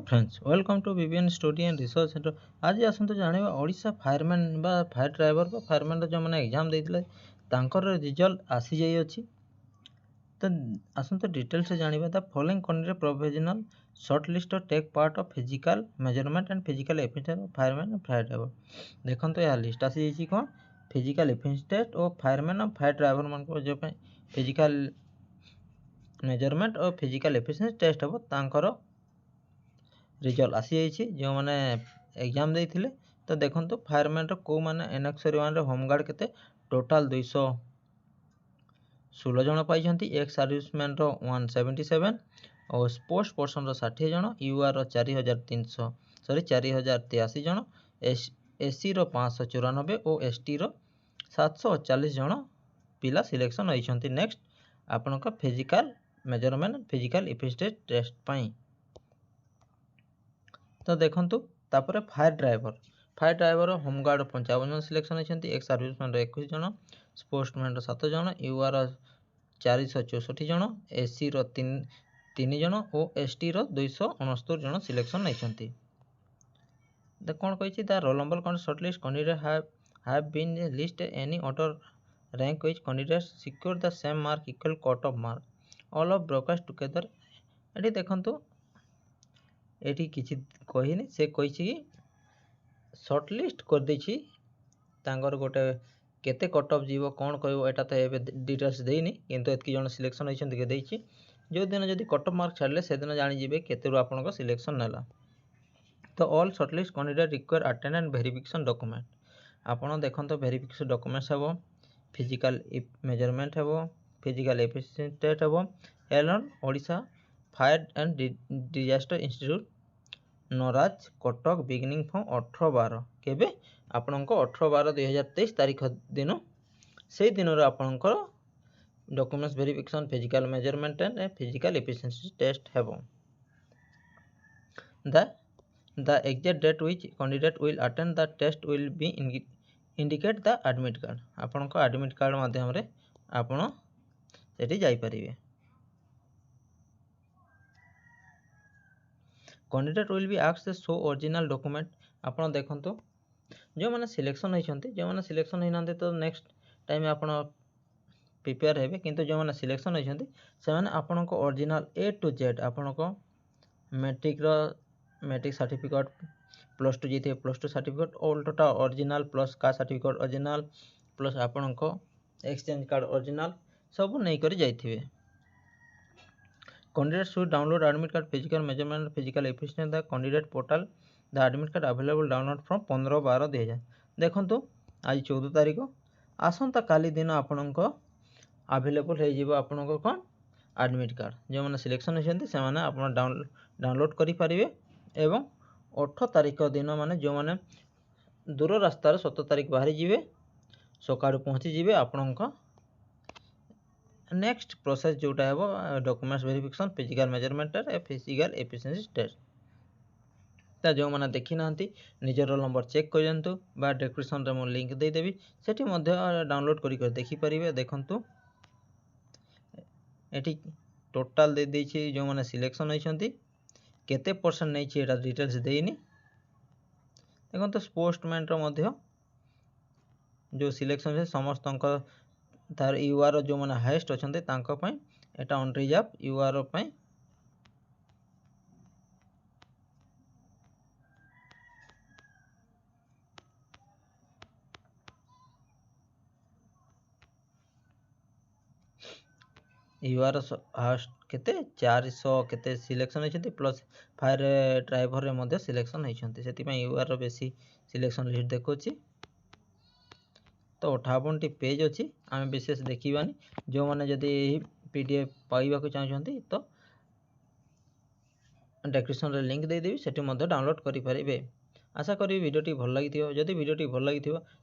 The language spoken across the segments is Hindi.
Friends welcome to BBN study and research centre. आज आसतु जाना ओडिशा फायरमैन बा फायर ड्राइवर बा फायरमैन जो मैंने एग्जाम देते रिजल्ट आसी जाइए। तो आसतु डिटेल से जाना the following candidate provisional short list take part of physical measurement and physical efficiency of fireman और फायर ड्राइवर। देखो यह लिस्ट आसी जाइए कौन फिजिकल एफिशिएंसी और फायरमैन और फायर ड्राइवर मान जो फिजिकल मेजरमेंट और फिजिकल एफिशिएंसी टेस्ट हम तांकर रिजल्ट आसी जाइए जो मैंने एग्जाम देते। तो देखो फायरमैन को मैंने NX1 होमगार्ड के टोटाल 216 जन पाई, एक्स सर्विसमैन 177 और पोस्ट पर्सन 60 जन, UR 4083 जन, SC 594 और ST 748 जन पिला सिलेक्शन होती। नेक्स्ट आपण physical measurement physical efficiency test पाई। तो देखो तापर फायर ड्राइवर होमगार्ड 55 जन सिलेक्शन होती, एक्स सर्विसमैन 21 जन, पोस्टमैन 7 जन, UR 464 जन, SC 3 जन और ST 269 जन सिलेक्शन होती। कौन कही द रोल नंबर कौन short list candidate have been list any order rank which candidate secure the same mark equal cut off mark all of broadcast together. ये देखो ये किसी कहनी से कही सर्ट लिस्ट कर देछि गोटे केते कट ऑफ जीव कौन कह एटा तो ये डिटेल्स देनी किंतु एतकी जन सिलेक्शन होती देछि। जो दिन जब कट ऑफ मार्क छाड़े से दिन जानीजे केते आपन सिलेक्शन नाला। तो all short list candidate require attend and verification document. आपन देखो वेरिफिकेशन डॉक्यूमेंट्स हम फिजिकल मेजरमेंट हम फिजिकल एफिशिएंसी टेस्ट हम एलन Odisha fire and disaster institute नराज कटक बिगिनिंग फ्रॉम 18/12 केबे आपनको 18/12/2023 तारीख दिन से दिन आपनकर documents verification physical measurement and physical efficiency test हेबो। The exact date which candidate will attend the test will be indicate the admit card। आपनको admit card माध्यम रे आपण सेठी जाई परिबे। Candidate will be asked to show original document. आपण देखंतु जो माने सिलेक्शन होइछंती जो माने सिलेक्शन होइनांते तो नेक्स्ट टाइम आपण प्रिपेयर हेबे, किंतु जो माने सिलेक्शन होइछंती से माने आपनको ओरिजिनल A to Z आपनको मैट्रिक सर्टिफिकेट +2 जीते +2 certificate all total original plus का सर्टिफिकेट ओरिजिनल प्लस आपनको एक्सचेंज कार्ड ओरिजिनल सब नहीं करी जाइथिबे। Candidate should download admit card physical measurement physical efficiency the candidate portal the admit card available download from 15/12/2000। देखंतु आज 14 तारीख आसंता काली दिन आपनको अवेलेबल हो जिवो आपनको कोन एडमिट कार्ड जो माने सिलेक्शन होइछंती से माने आपण डाउनलोड करि परिबे एवं 8 तारीख दिन माने जो माने दूर रास्तार 17 तारीख बाहरी जिवे सकाळु पहुँची जिवे आपनको नेक्स्ट प्रोसेस जोटा है documents verification physical measurement physical efficiency test. तो जो मैंने देखी ना निजर रोल नंबर चेक करंतु बा डिस्क्रिप्शन रे मो लिंक दे देबी सेठी मध्य डाउनलोड करि देखि परिबे। देखंतु एठी टोटल दे देछि जो माने सिलेक्शन होइछंती केते परसेंट नै छि एटा डिटेल्स देइनी। देखंतु पोस्टमैन रो मध्य जो सिलेक्शन है समस्त तार UR जो माने हाईएस्ट अछंते तांको पय एटा ऑन रिजर्व UR पय UR हास्ट केते 400 केते सिलेक्शन होइछंती प्लस फायर ड्राइवर रे मध्य सिलेक्शन होइछंती सेति पय UR बेसी सिलेक्शन लिस्ट देखोछि। तो 58 टी पेज अच्छी आम विशेष देखिबानी जो मैंने जदि PDF पाइबा चाहते तो डिस्क्रिप्शन रे लिंक दे देबी सेठी मध्य डाउनलोड करि परिबे। आशा करी वीडियोटी भल लगी जदि वीडियोटी भल लगी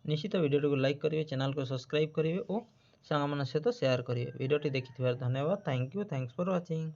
निश्चित वीडियो को लाइक करेंगे चैनल को सब्सक्राइब करेंगे और सांग मान सहित शेयर करेंगे। वीडियोटी देखि धन्यवाद। Thank you. Thanks for watching.